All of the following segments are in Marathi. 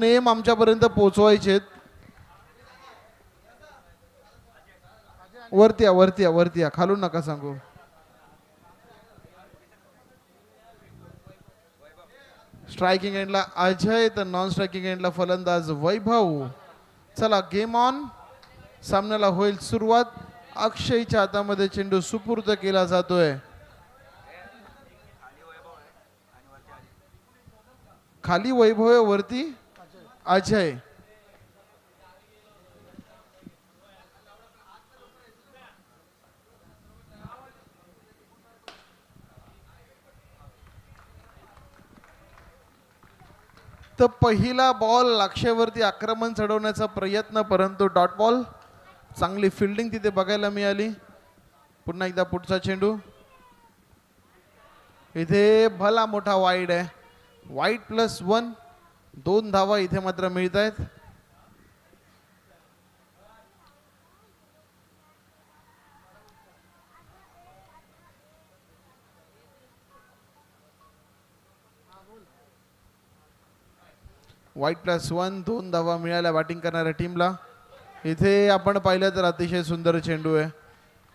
नेम आमच्यापर्यंत पोहोचवायचे. वरती या वरती या वरती या, खालून नका सांगू. स्ट्रायकिंग एंडला अजय तर नॉन स्ट्रायकिंग एंडला फलंदाज वैभव. चला गेम ऑन. सामन्याला होईल सुरुवात. अक्षयच्या हातामध्ये चेंडू सुपूर्द केला जातोय. खाली वैभव आहे, वरती अजय. तर पहिला बॉल लक्ष्यावरती आक्रमण चढवण्याचा प्रयत्न, परंतु डॉट बॉल. चांगली फिल्डिंग तिथे बघायला मिळाली. पुन्हा एकदा पुढचा चेंडू. इथे भला मोठा वाईड आहे. वाईड +1. 2 धावा इथे मात्र मिळत आहेत. वाईड +1. 2 धावा मिळाल्या बॅटिंग करणाऱ्या टीमला. इथे आपण पाहिलं तर अतिशय सुंदर चेंडू आहे.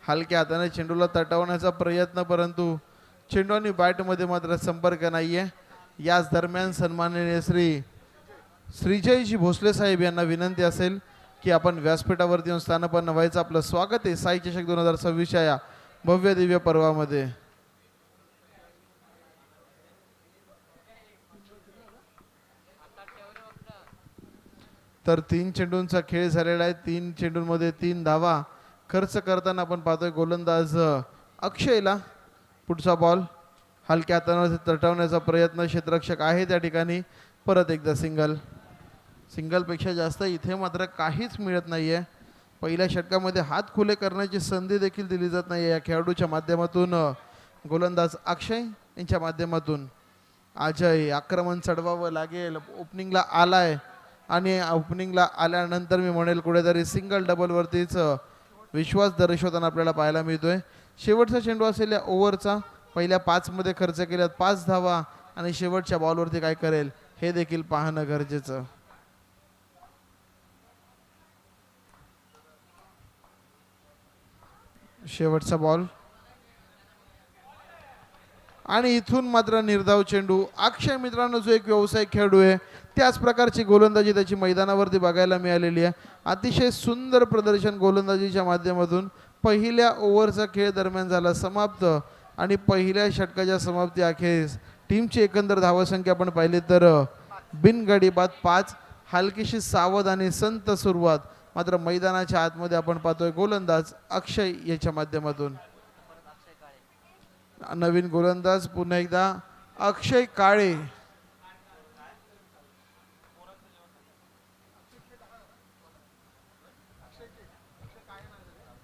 हलक्या हाताने चेंडूला तटवण्याचा प्रयत्न, परंतु चेंडू आणि बॅटमध्ये मात्र संपर्क नाहीये. याच दरम्यान सन्माननीय श्रीजयजी भोसले साहेब यांना विनंती असेल की आपण व्यासपीठावरती येऊन स्थानपन्न व्हायचं. आपलं स्वागत आहे साई चषक 2026 या भव्य दिव्य पर्वामध्ये. तर 3 चेंडूंचा खेळ झालेला आहे. 3 चेंडूंमध्ये 3 धावा खर्च करताना आपण पाहतोय गोलंदाज अक्षयला. पुढचा बॉल हलक्या हाताने तटवण्याचा प्रयत्न. क्षेत्ररक्षक आहे त्या ठिकाणी. परत एकदा सिंगलपेक्षा जास्त इथे मात्र काहीच मिळत नाहीये. पहिल्या षटकामध्ये हात खुले करण्याची संधी देखील दिली जात नाही या खेळाडूच्या माध्यमातून. गोलंदाज अक्षय यांच्या माध्यमातून अजय आक्रमण चढवावं लागेल. ओपनिंगला आलाय आणि ओपनिंगला आल्यानंतर मी म्हणेल कुठेतरी सिंगल डबलवरतीच विश्वास दर्शवताना आपल्याला पाहायला मिळतोय. शेवटचा चेंडू असेल या ओव्हरचा. पहिल्या 5 मध्ये खर्च केल्यात 5 धावा आणि शेवटच्या बॉलवरती काय करेल हे देखील पाहणं गरजेचं. शेवटचा बॉल आणि इथून मात्र निर्धाव चेंडू. अक्षय मित्रांनो जो एक व्यावसायिक खेळाडू आहे त्याच प्रकारची गोलंदाजी त्याची मैदानावरती बघायला मिळालेली आहे. अतिशय सुंदर प्रदर्शन गोलंदाजीच्या माध्यमातून. पहिल्या ओव्हरचा खेळ दरम्यान झाला समाप्त आणि पहिल्या षटकाच्या समाप्ती अखेरीस टीमची एकंदर धावसंख्या आपण पाहिली तर बिनगडी बाद 5. हलकीशी सावध आणि संत सुरुवात मात्र मैदानाच्या आतमध्ये आपण पाहतोय गोलंदाज अक्षय याच्या माध्यमातून. नवीन गोलंदाज पुन्हा एकदा अक्षय काळे.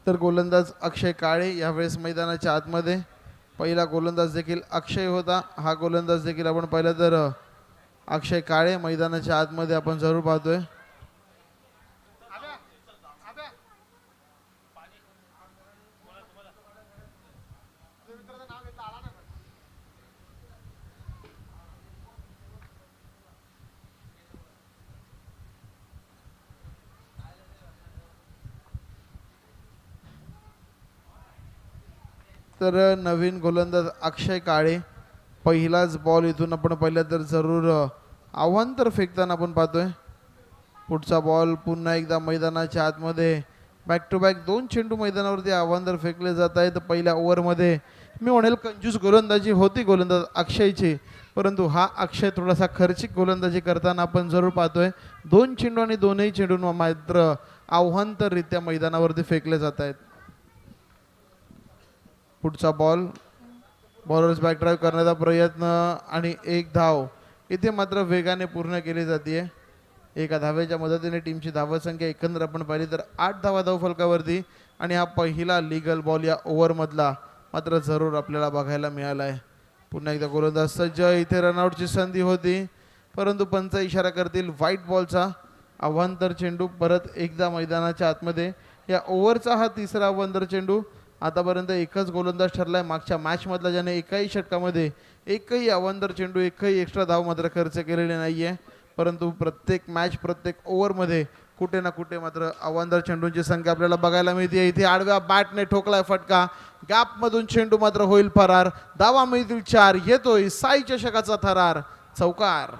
तर गोलंदाज अक्षय काळे यावेळेस मैदानाच्या आतमध्ये. पहिला गोलंदाज देखील अक्षय होता. हा गोलंदाज देखील आपण पाहिलं तर अक्षय काळे मैदानाच्या आतमध्ये आपण जरूर पाहतोय. तर नवीन गोलंदाज अक्षय काळे. पहिलाच बॉल इथून आपण पाहिलं तर जरूर आव्हांतर फेकताना आपण पाहतोय. पुढचा बॉल पुन्हा एकदा मैदानाच्या आतमध्ये. बॅक टू बॅक 2 चेंडू मैदानावरती आव्हांतर फेकले जात आहेत. पहिल्या ओव्हरमध्ये मी म्हणेल कंजूस गोलंदाजी होती गोलंदाज अक्षयची, परंतु हा अक्षय थोडासा खर्चिक गोलंदाजी करताना आपण जरूर पाहतोय. 2 चेंडू आणि दोनही चेंडू मात्र आव्हांतररित्या मैदानावरती फेकले जात आहेत. पुढचा बॉल बॉलर्स बॅक ड्राईव्ह करण्याचा प्रयत्न आणि 1 धाव इथे मात्र वेगाने पूर्ण केली जाते. एका धावेच्या मदतीने टीमची धावसंख्या एकंदर आपण पाहिली तर 8 धावा धावफलकावरती. आणि हा पहिला लीगल बॉल या ओव्हरमधला मात्र जरूर आपल्याला बघायला मिळाला आहे. पुन्हा एकदा गोलंदाज सज्ज. इथे रनआउटची संधी होती परंतु पंच इशारा करतील व्हाईट बॉलचा. अवांतर चेंडू परत एकदा मैदानाच्या आतमध्ये. या ओव्हरचा हा तिसरा अवांतर चेंडू. आतापर्यंत एकच गोलंदाज ठरलाय मागच्या मॅचमधला ज्याने एकाही षटकामध्ये एकही अवांतर चेंडू एकही एक्स्ट्रा धाव मात्र खर्च केलेले नाहीये. परंतु प्रत्येक मॅच प्रत्येक ओव्हरमध्ये कुठे ना कुठे मात्र अवांतर चेंडूंची संख्या आपल्याला बघायला मिळते. इथे आडव्या बॅटने ठोकलाय फटका, गॅपमधून चेंडू मात्र होईल फरार. धावा मिळतील 4. येतोय साई चषकाचा थरार, चौकार.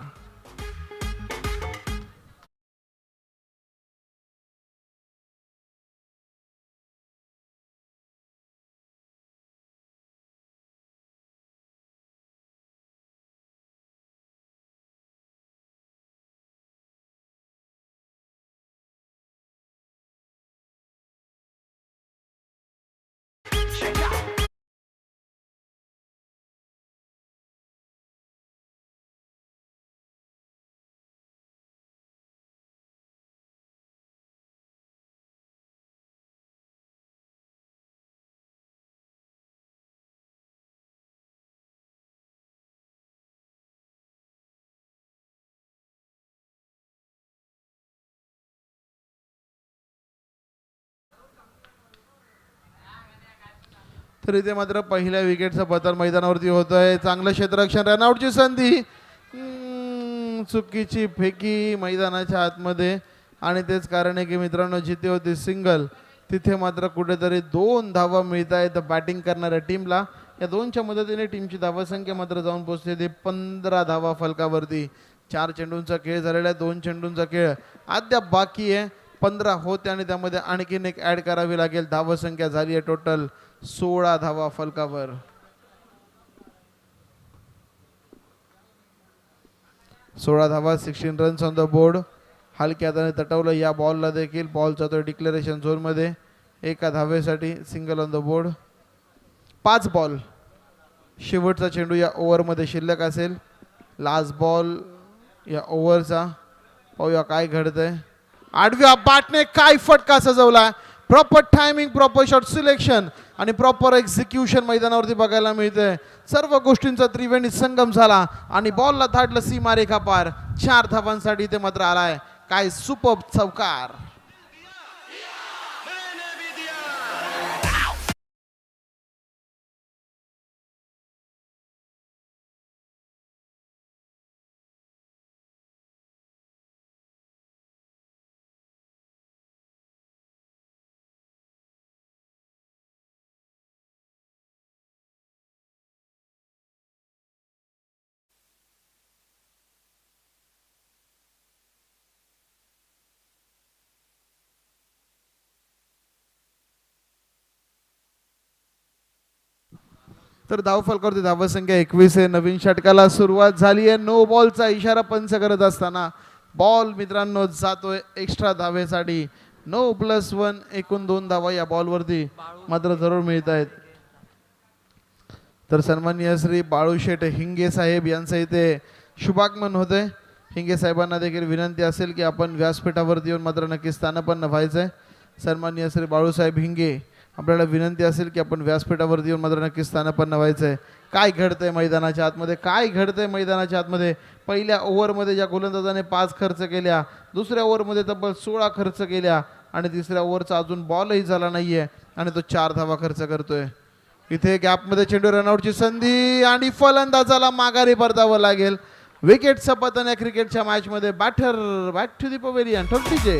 तर इथे मात्र पहिल्या विकेटचं पतन मैदानावरती होतंय. चांगलं क्षेत्ररक्षण, रनआउटची संधी, चुकीची फेकी मैदानाच्या आतमध्ये. आणि तेच कारण आहे की मित्रांनो, जिथे होती सिंगल तिथे मात्र कुठेतरी 2 धावा मिळत आहेत बॅटिंग करणाऱ्या टीमला. या 2च्या मदतीने टीमची धावासंख्या मात्र जाऊन पोहोचते ते 15 धावा फलकावरती. 4 चेंडूंचा खेळ झालेला आहे, 2 चेंडूंचा खेळ अद्याप बाकी आहे. 15 होते आणि त्यामध्ये आणखीन एक ऍड करावी लागेल. धावसंख्या झाली आहे टोटल 16 धावा फलकावर. 16 धावा, 16 रन्स ऑन द बोर्ड. हलक्या हाताने तटवलं या बॉलला देखील. बॉल जातोय डिक्लेरेशन झोनमध्ये. एका धावेसाठी single on the board. 5 ball. शेवटचा चेंडू या ओव्हरमध्ये शिल्लक असेल. लास्ट बॉल या ओव्हरचा. पाहूया काय घडतंय. आडव्या बॅटने काय फटका सजवला. Proper timing, proper shot selection आणि प्रॉपर एक्झिक्युशन मैदानावरती बघायला मिळतंय. सर्व गोष्टींचा त्रिवेणी संगम झाला आणि बॉलला धाडलं सीमारेखा पार. 4 धावांसाठी ते मात्र आलाय. काय सुपर्ब चौकार. तर धाव फलकावरती धावसंख्या 21 आहे. नवीन षटकाला सुरुवात झाली आहे. नो बॉलचा इशारा पंच करत असताना बॉल मित्रांनो जातोय एक्स्ट्रा धावेसाठी. 9+1 एकूण 2 धावा या बॉलवरती मात्र जरूर मिळत आहेत. तर सन्माननीय श्री बाळूशेठ हिंगे साहेब यांचं इथे शुभागमन होते. हिंगे साहेबांना देखील विनंती असेल की आपण व्यासपीठावरती येऊन मात्र नक्की स्थानपन्न व्हायचंय. सन्माननीय श्री बाळूसाहेब हिंगे, आपल्याला विनंती असेल की आपण व्यासपीठावरती येऊन मात्र नक्की स्थानपन्न व्हायचंय. काय घडतंय मैदानाच्या आतमध्ये, काय घडतंय मैदानाच्या आतमध्ये. पहिल्या ओव्हरमध्ये ज्या गोलंदाजाने 5 खर्च केल्या, दुसऱ्या ओव्हरमध्ये तब्बल 16 खर्च केल्या आणि तिसऱ्या ओव्हरचा अजून बॉलही झाला नाहीये आणि तो 4 धावा खर्च करतोय. इथे गॅपमध्ये चेंडू, रनआउटची संधी आणि फलंदाजाला माघारी परतावं लागेल. विकेटचं पतन या क्रिकेटच्या मॅचमध्ये. Batter back to the pavilion. ठोकटीचे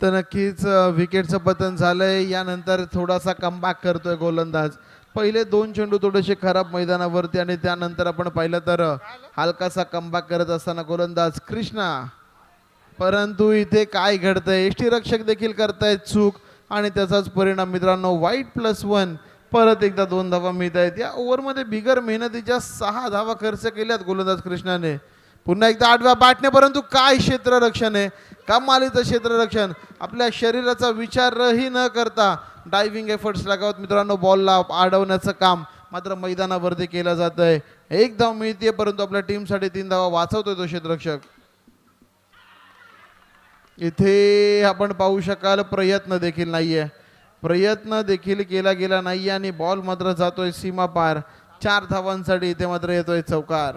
तर नक्कीच विकेटचं पतन झालंय. यानंतर थोडासा कमबॅक करतोय गोलंदाज. पहिले 2 चेंडू थोडेसे खराब मैदानावरती आणि त्यानंतर आपण पाहिलं तर हलकासा कमबॅक करत असताना गोलंदाज कृष्णा. परंतु इथे काय घडतंय, यष्टीरक्षक देखील करतायत चूक आणि त्याचाच परिणाम मित्रांनो वाईट +1. परत एकदा 2 धावा मिळत आहेत. या ओव्हरमध्ये बिगर मेहनतीच्या 6 धावा खर्च केल्यात गोलंदाज कृष्णाने. पुन्हा एकदा आडव्या बॅटने, परंतु काय क्षेत्ररक्षण आहे, कमालीचं क्षेत्ररक्षण. आपल्या शरीराचा विचारही न करता डायव्हिंग एफर्ट्स लगावत मित्रांनो बॉलला अडवण्याचं काम मात्र मैदानावरती केलं जात आहे. एक धाव मिळते परंतु आपल्या टीमसाठी 3 धावा वाचवतोय तो क्षेत्ररक्षक. इथे आपण पाहू शकाल प्रयत्न देखील नाहीये, प्रयत्न देखील केला गेला नाहीये आणि बॉल मात्र जातोय सीमा पार. 4 धावांसाठी इथे मात्र येतोय चौकार.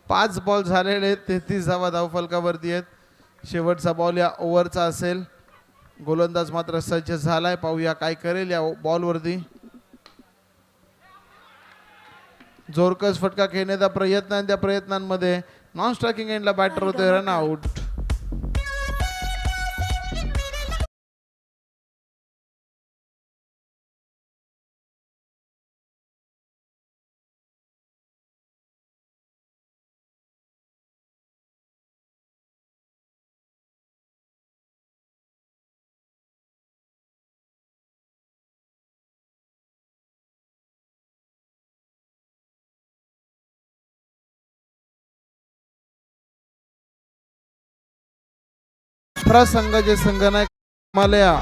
पाच बॉल झालेले आहेत, 33 धावा धावफलकावरती आहेत. शेवटचा बॉल या ओव्हरचा असेल. गोलंदाज मात्र सज्ज झालाय, पाहूया काय करेल या बॉलवरती. जोरकस फटका खेळण्याचा प्रयत्न आणि त्या प्रयत्नांमध्ये नॉन स्ट्रायकिंग एंडला बॅटर होते रन आउट. संघाचे संघनायक मालया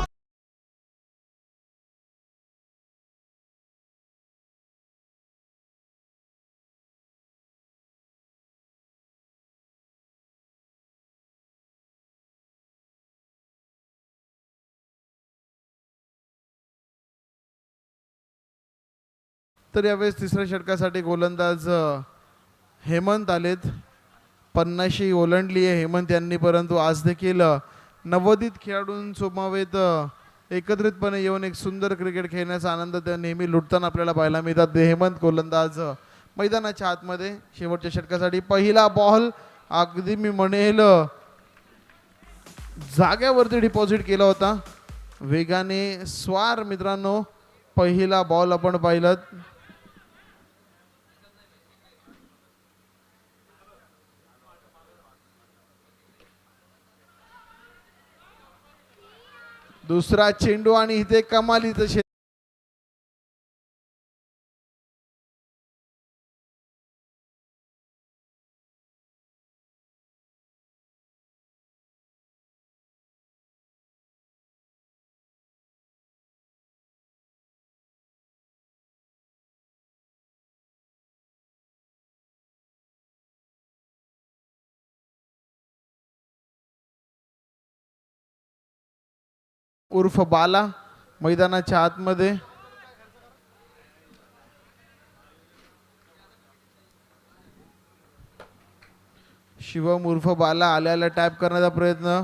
तर यावेळेस तिसऱ्या षटकासाठी गोलंदाज हेमंत आलेत. 50 ओलांडली आहे हेमंत यांनी, परंतु आज देखील नवोदित खेळाडूंसमवेत एकत्रितपणे येऊन एक सुंदर क्रिकेट खेळण्याचा आनंद त्या नेहमी लुटताना आपल्याला पाहायला मिळतात. हेमंत गोलंदाज मैदानाच्या आतमध्ये शेवटच्या षटकासाठी. पहिला बॉल अगदी मी म्हणेल जाग्यावरती डिपॉझिट केला होता, वेगाने स्वार मित्रांनो. पहिला बॉल आपण पाहिलं. दुसरा चेंडू आणि इथे कमालीचं उर्फ बाला मैदानाच्या आतमध्ये. शिवम उर्फ बाला आल्याला टॅप करण्याचा प्रयत्न.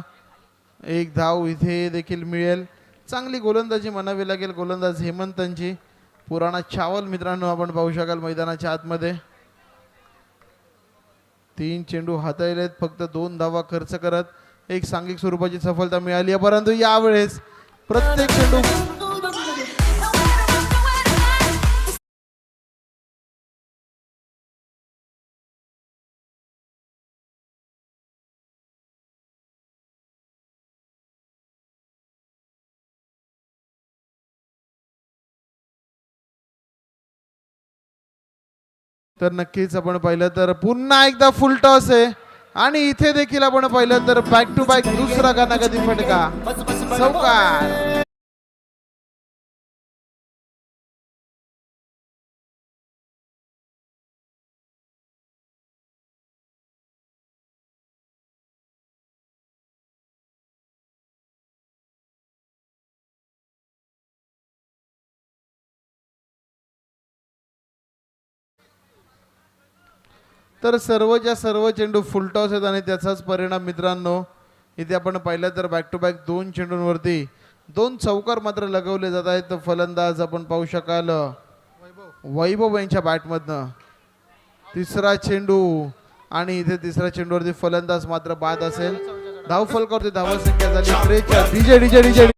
एक धाव इथे देखील मिळेल. चांगली गोलंदाजी म्हणावी लागेल गोलंदाज हेमंतांची. पुराणा चावल मित्रांनो आपण पाहू शकाल मैदानाच्या आतमध्ये. 3 चेंडू हाताळलेत, फक्त 2 धावा खर्च करत एक सांघिक स्वरूपाची सफलता मिळाली आहे, परंतु यावेळेस प्रत्येक चेंडू तर नक्कीच आपण पाहिलं तर पुन्हा एकदा फुल टॉस आहे आणि इथे देखील आपण पाहिलं तर बॅक टू बॅक दुसरा गदी फटका चौकार. तर सर्वच्या सर्व चेंडू फुलटॉस आहेत आणि त्याचाच परिणाम मित्रांनो इथे आपण पाहिलं तर बॅक टू बॅक 2 चेंडूंवरती 2 चौकार मात्र लगवले जात आहेत. फलंदाज आपण पाहू शकाल वैभव यांच्या बॅटमधनं तिसरा चेंडू आणि इथे तिसऱ्या चेंडूवरती फलंदाज मात्र बाद असेल. धावफलकावरती धावसंख्या झाली 43. डीजे डीजे डीजे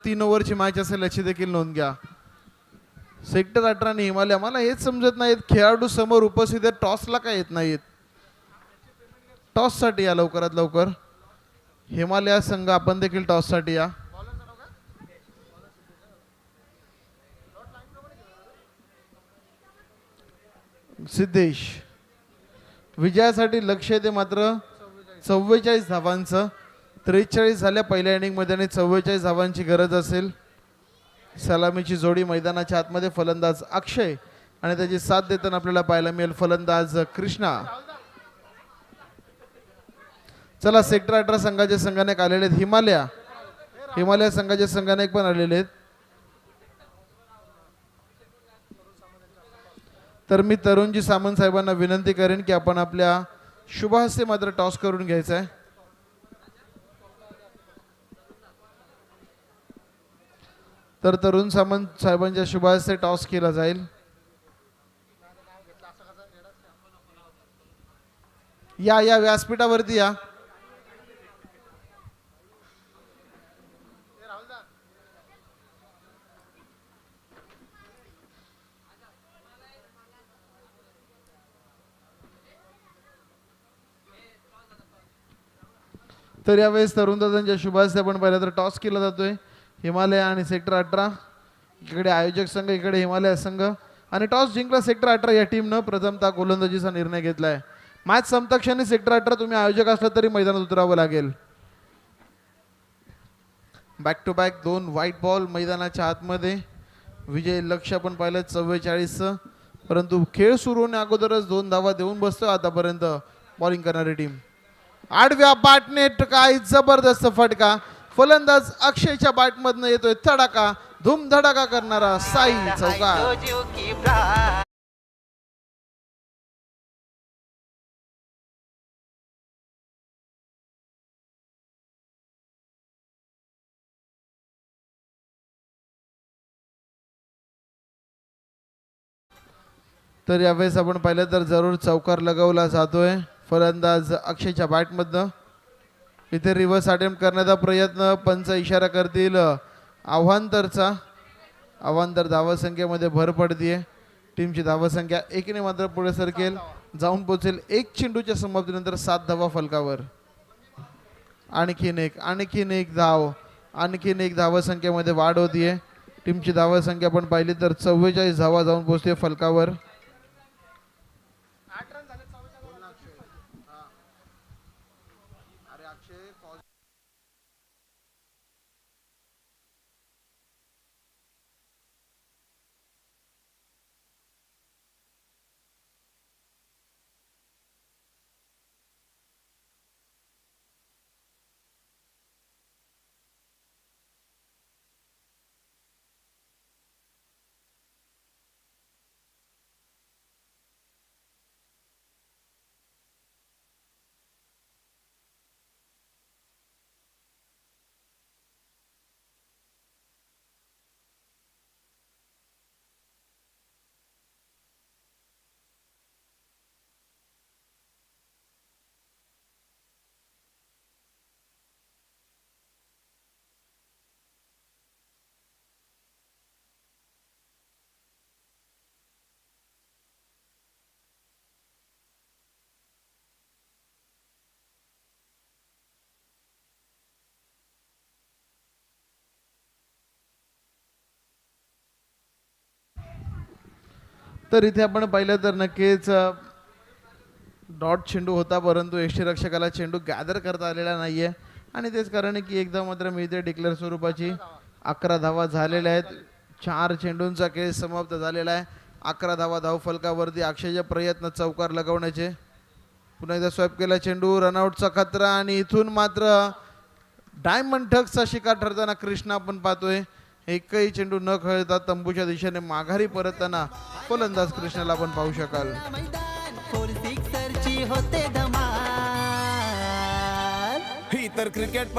3 ओव्हरची मॅच असेल याची देखील नोंद घ्या. सेक्टर 18 आणि हिमालय, मला हेच समजत नाहीत खेळाडू समोर उपस्थित आहेत, टॉसला काय येत नाहीत. टॉससाठी या लवकरात लवकर. हिमालय संघ आपण देखील टॉससाठी या. सिद्धेश विजयासाठी लक्ष येते मात्र 44 धावांचं. 43 झाल्या पहिल्या इनिंगमध्ये आणि 44 धावांची गरज असेल. सलामीची जोडी मैदानाच्या आतमध्ये फलंदाज अक्षय आणि त्याची साथ देताना आपल्याला पाहायला मिळेल फलंदाज कृष्णा. चला सेक्टर 18 संघाचे संघानेक आलेले आहेत. हिमालय संघाचे संघानेक पण आलेले आहेत. तर मी तरुणजी सामंत साहेबांना विनंती करेन की आपण आपल्या शुभहस्ते मात्र टॉस करून घ्यायचा आहे. तर तरुण सामंत साहेबांच्या शुभहस्ते टॉस केला जाईल. या व्यासपीठावरती या. तर यावेळेस तरुणदादांच्या शुभहस्ते आपण पाहिलं तर टॉस केला जातोय. हिमालय आणि सेक्टर 18, इकडे आयोजक संघ, इकडे हिमालय संघ. आणि टॉस जिंकला सेक्टर 18 या टीमनं प्रथमतः गोलंदाजीचा निर्णय घेतलाय. मॅच संपता सेक्टर 18 तुम्ही आयोजक असला तरी मैदानात उतरावं लागेल. Back to back 2 white ball मैदानाच्या आतमध्ये. विजय लक्ष आपण पाहिलं 44, परंतु खेळ सुरू होण्या अगोदरच 2 धावा देऊन बसतो आतापर्यंत बॉलिंग करणारी टीम. आडव्या बॅटने काय जबरदस्त फटका. फलंदाज अक्षयच्या बॅटमधनं येतोय तडाका, धूमधडाका करणारा साई चौकार. तर यावेळेस आपण पाहिलं तर जरूर चौकार लगावला जातोय फलंदाज अक्षयच्या बॅटमधनं. इथे रिव्हर्स अटेम्प्ट करण्याचा प्रयत्न, पंच इशारा करतील आव्हांतरचा. आव्हांतर धावसंख्येमध्ये भर पडतीये. टीमची धावसंख्या 1 ने मात्र पुढे सरकेल, जाऊन पोहोचेल 1 चेंडूच्या समाप्तीनंतर 7 धावा फलकावर. आणखीन एक धाव, आणखीन एक धावसंख्येमध्ये वाढ होतीये. टीमची धावसंख्या आपण पाहिली तर 44 धावा जाऊन पोहोचते फलकावर. तर इथे आपण पाहिलं तर नक्कीच डॉट चेंडू होता, परंतु यष्टीरक्षकाला चेंडू गॅदर करता आलेला नाहीये. आणि तेच कारण आहे की एकदा मात्र मिळते डिक्लेअर स्वरूपाची. 11 धावा झालेल्या आहेत. 4 चेंडूंचा खेळ समाप्त झालेला आहे. 11 धावा धावफलकावरती. अक्षयचे प्रयत्न चौकार लगवण्याचे. पुन्हा एकदा स्वॅप केला चेंडू, रनआउटचा खतरा आणि इथून मात्र डायमंड ठगचा शिकार ठरताना कृष्णा आपण पाहतोय. एकही चेंडू न खेळता तंबूच्या दिशेने माघारी परतताना फलंदाज कृष्णाला आपण पाहू शकाल. होते धमाल ही तर क्रिकेट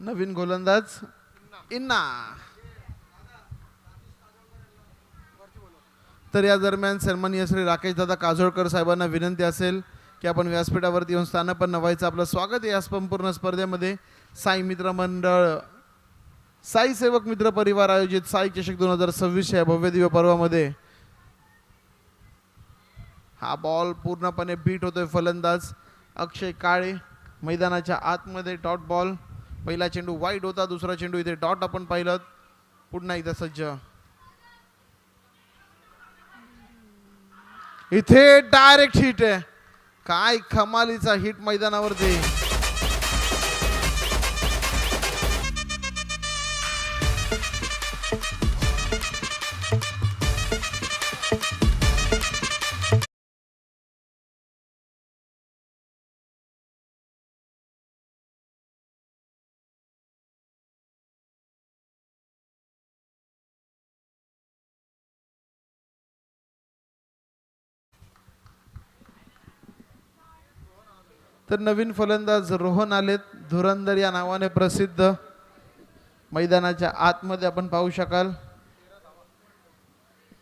नवीन गोलंदाज इन्ना. तर या दरम्यान सन्माननीय श्री राकेश दादा काजोळकर साहेबांना विनंती असेल की आपण व्यासपीठावरती येऊन स्थानपन्न व्हायचं. आपलं स्वागत आहे या संपूर्ण स्पर्धेमध्ये. साई मित्र मंडळ, साई सेवक मित्र परिवार आयोजित साई चषक 2026 या भव्यदिव्य पर्वामध्ये हा बॉल पूर्णपणे बीट होतोय. फलंदाज अक्षय काळे मैदानाच्या आतमध्ये. Dot ball. पहिला चेंडू वाईड होता, दुसरा चेंडू इथे डॉट आपण पाहिलं. पुन्हा एकदा सज्ज. इथे डायरेक्ट हिट आहे. काय कमालीचा हिट मैदानावरती. तर नवीन फलंदाज रोहन आलेत, धुरंधर या नावाने प्रसिद्ध. मैदानाच्या आतमध्ये आपण पाहू शकाल.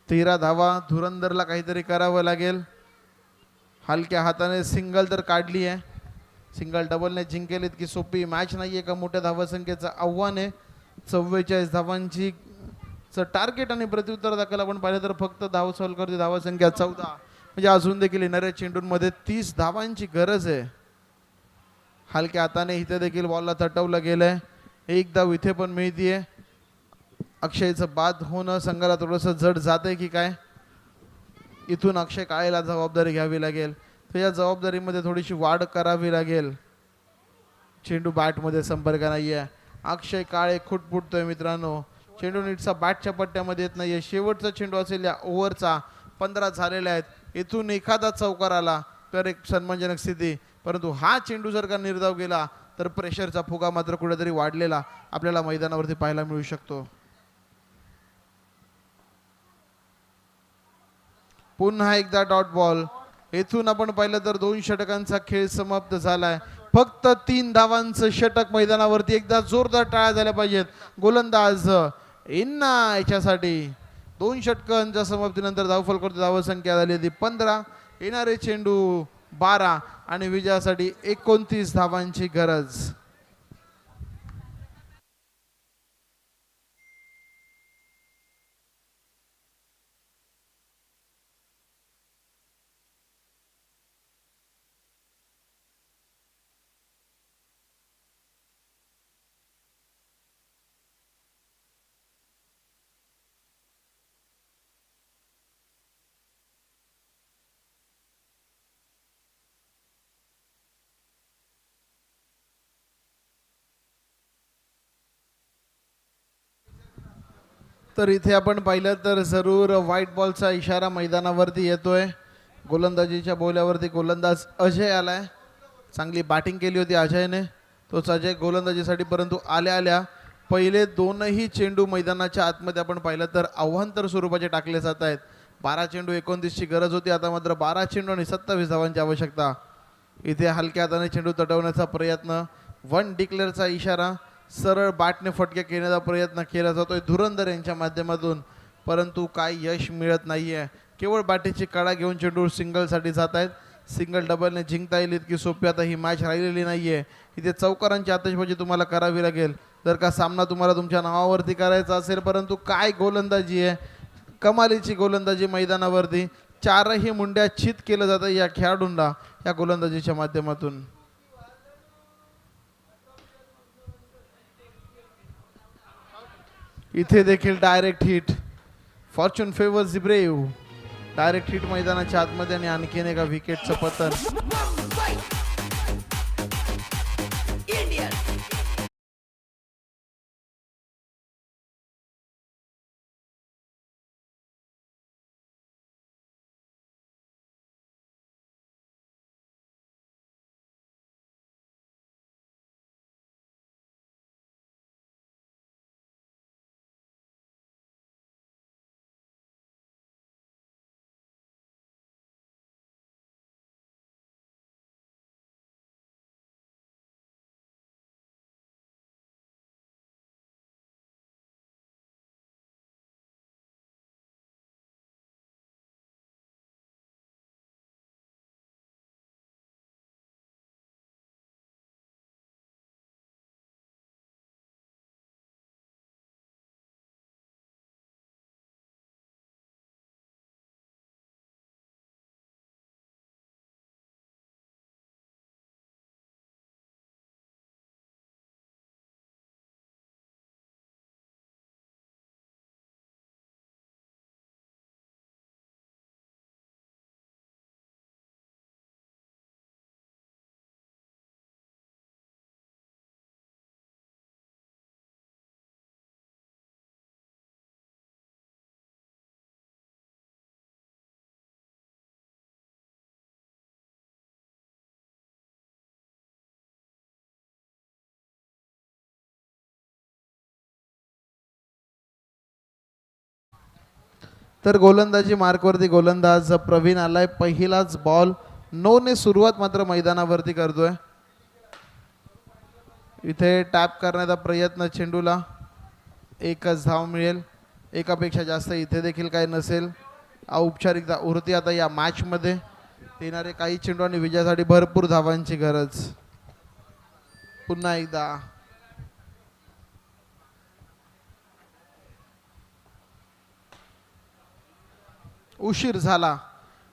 13 धावा. धुरंधरला काहीतरी करावं लागेल. हलक्या हाताने सिंगल तर काढली आहे. सिंगल डबलने जिंकेल इतकी सोपी मॅच नाही आहे. का मोठ्या धावसंख्येचं आव्हान आहे. 44 धावांची टार्गेट आणि प्रत्युत्तर दाखल आपण पाहिलं तर फक्त धाव सॉल्व करते धावसंख्या 14. म्हणजे अजून देखील येणाऱ्या चेंडूंमध्ये 30 धावांची गरज आहे. हलक्या हाताने इथे देखील बॉलला तटवलं गेलंय. एक धाव इथे पण मिळतीये. अक्षयचं बाद होणं संघाला थोडंसं जड जाते की काय. इथून अक्षय काळेला जबाबदारी घ्यावी लागेल. तर या जबाबदारीमध्ये थोडीशी वाढ करावी लागेल. चेंडू बॅटमध्ये संपर्क नाहीये. अक्षय काळे खुटफुटतोय मित्रांनो. चेंडू नीटचा बॅटच्या पट्ट्यामध्ये येत नाहीये. शेवटचा चेंडू असेल या ओव्हरचा. 15 झालेले आहेत. इथून एखादा चौकार आला तर एक सन्मानजनक स्थिती. परंतु हा चेंडू जर का निर्धाव गेला तर प्रेशरचा फुगा मात्र कुठेतरी वाढलेला आपल्याला मैदानावरती पाहायला मिळू शकतो. पुन्हा एकदा डॉट बॉल. येथून आपण पाहिलं तर 2 षटकांचा खेळ समाप्त झालाय. फक्त 3 धावांचं षटक मैदानावरती. एकदा जोरदार टाळ्या झाल्या पाहिजेत. गोलंदाज इन्ना याच्यासाठी. 2 षटकांच्या समाप्तीनंतर धावफल करतो. धावसंख्या झाली ती 15. येणारे चेंडू 12 आणि विजयासाठी 29 धावांची गरज. तर इथे आपण पाहिलं तर जरूर व्हाईट बॉलचा इशारा मैदानावरती येतोय. गोलंदाजीच्या बोल्यावरती गोलंदाज अजय आलाय. चांगली बॅटिंग केली होती अजयने. तोच अजय गोलंदाजीसाठी. परंतु आल्या आल्या पहिले 2ही चेंडू मैदानाच्या आतमध्ये आपण पाहिलं तर आव्हांतर स्वरूपाचे टाकले जात आहेत. 12 चेंडू 29ची गरज होती. आता मात्र 12 चेंडू आणि 27 धावांची आवश्यकता. इथे हलक्या हाताने चेंडू तटवण्याचा प्रयत्न. 1 डिक्लेअरचा इशारा. सरळ बॅटने फटके घेण्याचा प्रयत्न केला जातोय धुरंधर यांच्या माध्यमातून. परंतु काय यश मिळत नाहीये. केवळ बॅटीची कडा घेऊन चेंडू सिंगलसाठी जात आहेत. सिंगल डबलने जिंकता येईल इतकी सोपी आता ही मॅच राहिलेली नाहीये. इथे चौकारांची आतषबाजी तुम्हाला करावी लागेल जर का सामना तुम्हाला तुमच्या नावावरती करायचा असेल. परंतु काय गोलंदाजी आहे. कमालीची गोलंदाजी मैदानावरती. 4ही मुंड्या चित केलं जातं या खेळाडूंना या गोलंदाजीच्या माध्यमातून. इथे देखील direct hit. Fortune favours the brave. Direct hit मैदानाच्या आतमध्ये आणि आणखीन एका विकेटचं पतन. तर गोलंदाजी मार्कवरती गोलंदाज प्रवीण आलाय. पहिलाच बॉल 9 ने सुरुवात मात्र मैदानावरती करतोय. इथे टॅप करण्याचा प्रयत्न, चेंडूला एकच धाव मिळेल. एकापेक्षा जास्त इथे देखील काही नसेल. औपचारिकता उरती आता या मॅच मध्ये. येणारे काही चेंडू आणि विजयासाठी भरपूर धावांची गरज. पुन्हा एकदा उशीर झाला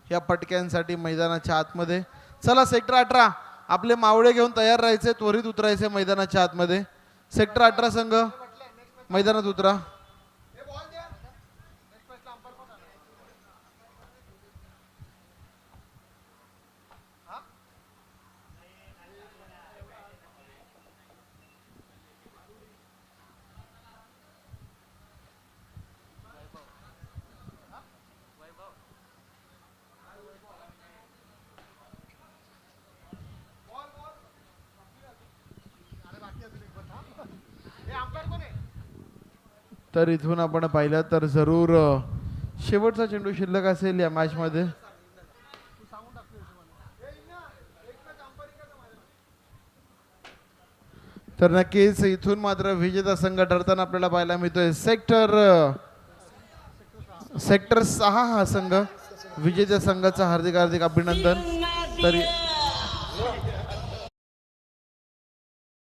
या पटक्यांसाठी मैदानाच्या आतमध्ये. चला सेक्टर 18 आपले मावळे घेऊन तयार राहायचे, त्वरित उतरायचे मैदानाच्या आतमध्ये. सेक्टर 18 संघ मैदानात उतरा. तर इथून आपण पाहिलं तर जरूर शेवटचा चेंडू शिल्लक असेल या मॅच मध्ये. तर नक्कीच इथून मात्र विजेता संघ ठरताना आपल्याला पाहायला मिळतोय सेक्टर 6 हा संघ. विजेत्या संघाचा हार्दिक हार्दिक अभिनंदन. तर